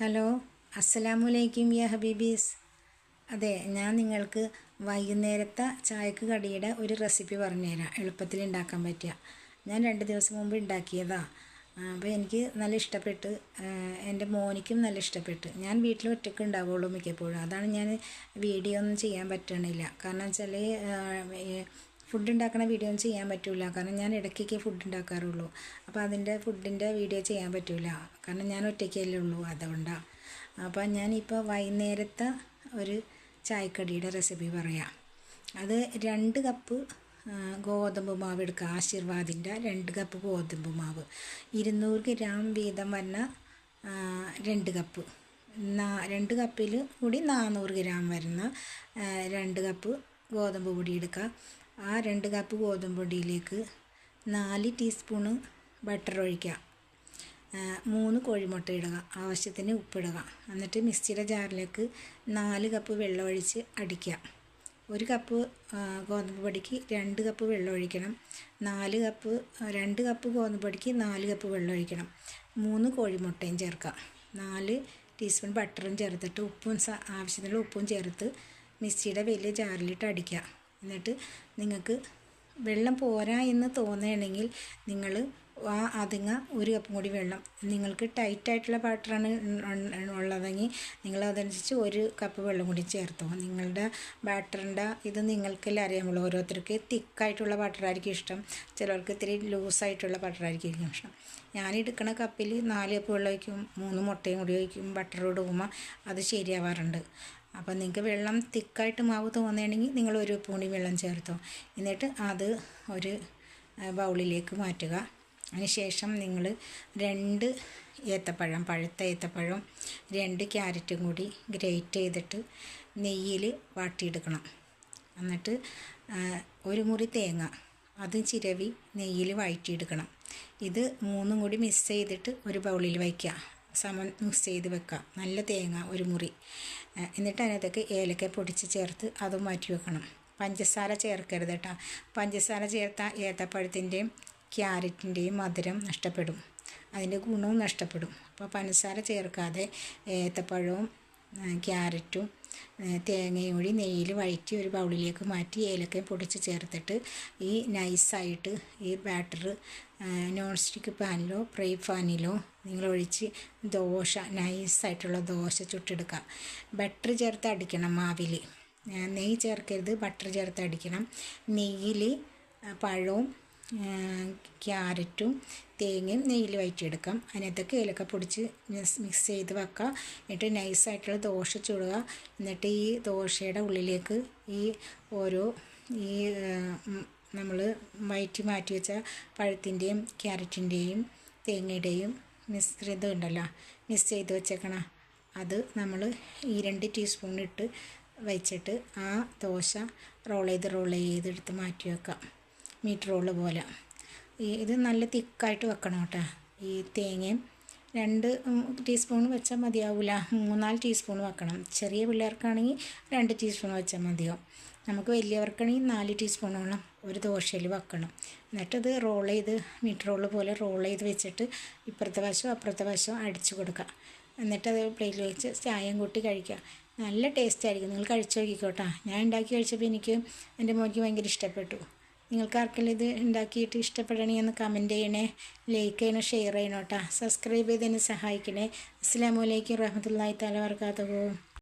Hello, അസ്സലാമലൈക്കും യാ ഹബീബീസ്. അതെ, ഞാൻ നിങ്ങൾക്ക് വൈകുന്നേരത്തെ ചായക്ക് കടിയുടെ ഒരു റെസിപ്പി പറഞ്ഞുതരാം. എളുപ്പത്തിൽ ഉണ്ടാക്കാൻ പറ്റുക. ഞാൻ 2 ദിവസം മുമ്പ് ഉണ്ടാക്കിയതാണ്. അപ്പോൾ എനിക്ക് നല്ല ഇഷ്ടപ്പെട്ട്, എൻ്റെ മോനിക്കും നല്ല ഇഷ്ടപ്പെട്ട്. ഞാൻ വീട്ടിൽ ഒറ്റയ്ക്ക് ഉണ്ടാവുള്ളൂ മിക്കപ്പോഴും. അതാണ് ഞാൻ വീഡിയോ ഒന്നും ചെയ്യാൻ പറ്റണില്ല. കാരണം വെച്ചാൽ ഫുഡ് ഉണ്ടാക്കുന്ന വീഡിയോ ഒന്നും ചെയ്യാൻ പറ്റില്ല. കാരണം ഞാൻ ഇടയ്ക്കൊക്കെ ഫുഡ് ഉണ്ടാക്കാറുള്ളൂ. അപ്പോൾ അതിൻ്റെ ഫുഡിൻ്റെ വീഡിയോ ചെയ്യാൻ പറ്റില്ല. കാരണം ഞാൻ ഒറ്റയ്ക്കല്ലേ ഉള്ളൂ, അതുകൊണ്ടാണ്. അപ്പോൾ ഞാനിപ്പോൾ വൈകുന്നേരത്തെ ഒരു ചായക്കടിയുടെ റെസിപ്പി പറയാം. അത് 2 കപ്പ് ഗോതമ്പ് മാവ് എടുക്കുക. ആശീർവാദിൻ്റെ 2 കപ്പ് ഗോതമ്പ് മാവ്, 200 ഗ്രാം വീതം വരുന്ന 2 കപ്പ്, 2 കപ്പിൽ കൂടി 400 ഗ്രാം വരുന്ന 2 കപ്പ് ഗോതമ്പ് പൊടി എടുക്കുക. ആ 2 കപ്പ് ഗോതമ്പ് പൊടിയിലേക്ക് 4 ടീസ്പൂണ് ബട്ടർ ഒഴിക്കുക, 3 കോഴിമുട്ട ഇടുക, ആവശ്യത്തിന് ഉപ്പിടുക. എന്നിട്ട് മിക്സിയുടെ ജാറിലേക്ക് 4 കപ്പ് വെള്ളം ഒഴിച്ച് അടിക്കുക. 1 കപ്പ് ഗോതമ്പ് പൊടിക്ക് 2 കപ്പ് വെള്ളം ഒഴിക്കണം. 2 കപ്പ് ഗോതമ്പ് പൊടിക്ക് 4 കപ്പ് വെള്ളം ഒഴിക്കണം. 3 കോഴിമുട്ടയും ചേർക്കുക. 4 ടീസ്പൂൺ ബട്ടറും ചേർത്തിട്ട് ആവശ്യത്തിനുള്ള ഉപ്പും ചേർത്ത് മിക്സിയുടെ വലിയ ജാറിലിട്ട് അടിക്കുക. എന്നിട്ട് നിങ്ങൾക്ക് വെള്ളം പോരാ എന്ന് തോന്നുകയാണെങ്കിൽ നിങ്ങൾ അതിങ്ങ 1 കപ്പും കൂടി വെള്ളം, നിങ്ങൾക്ക് ടൈറ്റായിട്ടുള്ള ബാറ്ററാണ് ഉള്ളതെങ്കിൽ നിങ്ങൾ അതനുസരിച്ച് 1 കപ്പ് വെള്ളം കൂടി ചേർത്തോ. നിങ്ങളുടെ ബാറ്ററിൻ്റെ ഇത് നിങ്ങൾക്കെല്ലാം അറിയാമുള്ളൂ. ഓരോരുത്തർക്ക് തിക്കായിട്ടുള്ള ബാറ്ററായിരിക്കും ഇഷ്ടം, ചിലർക്ക് ഇത്തിരി ലൂസായിട്ടുള്ള ബാറ്ററായിരിക്കും ഇഷ്ടം. ഞാനെടുക്കുന്ന കപ്പിൽ 4 കപ്പ് വെള്ളം ഒഴിക്കും, 3 മുട്ടയും കൂടി ഒഴിക്കും, ബട്ടർ ഇടുമ്പോൾ അത് ശരിയാവാറുണ്ട്. അപ്പോൾ നിങ്ങൾക്ക് വെള്ളം തിക്കായിട്ട് മാവ് തോന്നുകയാണെങ്കിൽ നിങ്ങൾ 1 കപ്പ് കൂടി വെള്ളം ചേർത്തോ. എന്നിട്ട് അത് ഒരു ബൗളിലേക്ക് മാറ്റുക. അതിനുശേഷം നിങ്ങൾ 2 ഏത്തപ്പഴം, പഴുത്ത ഏത്തപ്പഴം, 2 ക്യാരറ്റും കൂടി ഗ്രേറ്റ് ചെയ്തിട്ട് നെയ്യിൽ വാട്ടിയെടുക്കണം. എന്നിട്ട് 1 മുറി തേങ്ങ അതും ചിരവി നെയ്യിൽ വഴറ്റിയെടുക്കണം. ഇത് 3ഉം കൂടി മിക്സ് ചെയ്തിട്ട് ഒരു ബൗളിൽ വയ്ക്കുക. മിക്സ് ചെയ്ത് വെക്കുക. നല്ല തേങ്ങ 1 മുറി. എന്നിട്ട് അതിനകത്തേക്ക് ഏലക്ക പൊടിച്ച് ചേർത്ത് അതും മാറ്റി വെക്കണം. പഞ്ചസാര ചേർക്കരുത് കേട്ടോ. പഞ്ചസാര ചേർത്താൽ ഏത്തപ്പഴത്തിൻ്റെയും ക്യാരറ്റിൻ്റെയും മധുരം നഷ്ടപ്പെടും, അതിൻ്റെ ഗുണവും നഷ്ടപ്പെടും. അപ്പോൾ പഞ്ചസാര ചേർക്കാതെ ഏത്തപ്പഴവും ക്യാരറ്റും തേങ്ങയും കൂടി നെയ്യിൽ വഴറ്റി ഒരു ബൗളിലേക്ക് മാറ്റി ഏലക്കയും പൊടിച്ച് ചേർത്തിട്ട് ഈ നൈസായിട്ട് ഈ ബാറ്റർ നോൺ സ്റ്റിക്ക് പാനിലോ ഫ്രൈ പാനിലോ നിങ്ങളൊഴിച്ച് നൈസായിട്ടുള്ള ദോശ ചുട്ടെടുക്കുക. ബട്ടർ ചേർത്ത് അടിക്കണം മാവിൽ, നെയ്യ് ചേർക്കരുത്, ബട്ടർ ചേർത്ത് അടിക്കണം. നെയ്യിൽ പഴവും ക്യാരറ്റും തേങ്ങയും നെയ്യിൽ വഴറ്റിയെടുക്കാം. അതിനകത്തേക്ക് ഏലക്ക പൊടിച്ച് മിക്സ് ചെയ്ത് വെക്കുക. എന്നിട്ട് നൈസായിട്ടുള്ള ദോശ ചുടുക. എന്നിട്ട് ഈ ദോശയുടെ ഉള്ളിലേക്ക് ഈ നമ്മൾ മാറ്റി വെച്ച പഴത്തിൻ്റെയും ക്യാരറ്റിൻ്റെയും തേങ്ങയുടെയും മിശ്രിതം ഉണ്ടല്ലോ, മിക്സ് ചെയ്ത് വെച്ചേക്കണം, അത് നമ്മൾ ഈ 2 ടീസ്പൂൺ ഇട്ട് വെച്ചിട്ട് ആ ദോശ റോൾ ചെയ്തെടുത്ത് മാറ്റി വെക്കാം, മീറ്റ് റോള് പോലെ. ഇത് നല്ല തിക്കായിട്ട് വെക്കണം കേട്ടോ. ഈ തേങ്ങയും 2 ടീസ്പൂൺ വെച്ചാൽ മതിയാവില്ല, 3-4 ടീസ്പൂൺ വെക്കണം. ചെറിയ പിള്ളേർക്കാണെങ്കിൽ 2 ടീസ്പൂൺ വെച്ചാൽ മതിയാവും. നമുക്ക് വലിയവർക്കാണെങ്കിൽ 4 ടീസ്പൂണോളം ഒരു ദോശയിൽ വെക്കണം. എന്നിട്ടത് മീറ്റ് റോള് പോലെ റോൾ ചെയ്ത് വെച്ചിട്ട് ഇപ്പുറത്തെ വശവും അപ്പുറത്തെ വശവും അടിച്ചു കൊടുക്കുക. എന്നിട്ടത് പ്ലേറ്റിൽ വെച്ച് ചായയും കൂട്ടി കഴിക്കുക. നല്ല ടേസ്റ്റ് ആയിരിക്കും. നിങ്ങൾ കഴിച്ചു നോക്കിക്കോട്ടെ. ഞാൻ ഉണ്ടാക്കി കഴിച്ചപ്പോൾ എൻ്റെ മോനിക്ക് ഭയങ്കര ഇഷ്ടപ്പെട്ടു. നിങ്ങൾക്ക് ആർക്കെങ്കിലും ഇത് ഉണ്ടാക്കിയിട്ട് ഇഷ്ടപ്പെടണമെങ്കിൽ ഒന്ന് കമൻറ്റ് ചെയ്യണേ, ലൈക്ക് ചെയ്യണേ, ഷെയർ ചെയ്യണം കേട്ടോ. സബ്സ്ക്രൈബ് ചെയ്തതിന് സഹായിക്കണേ. അസ്സലാമു അലൈക്കും വറഹ്മത്തുള്ളാഹി തആല വബറകാതുഹു.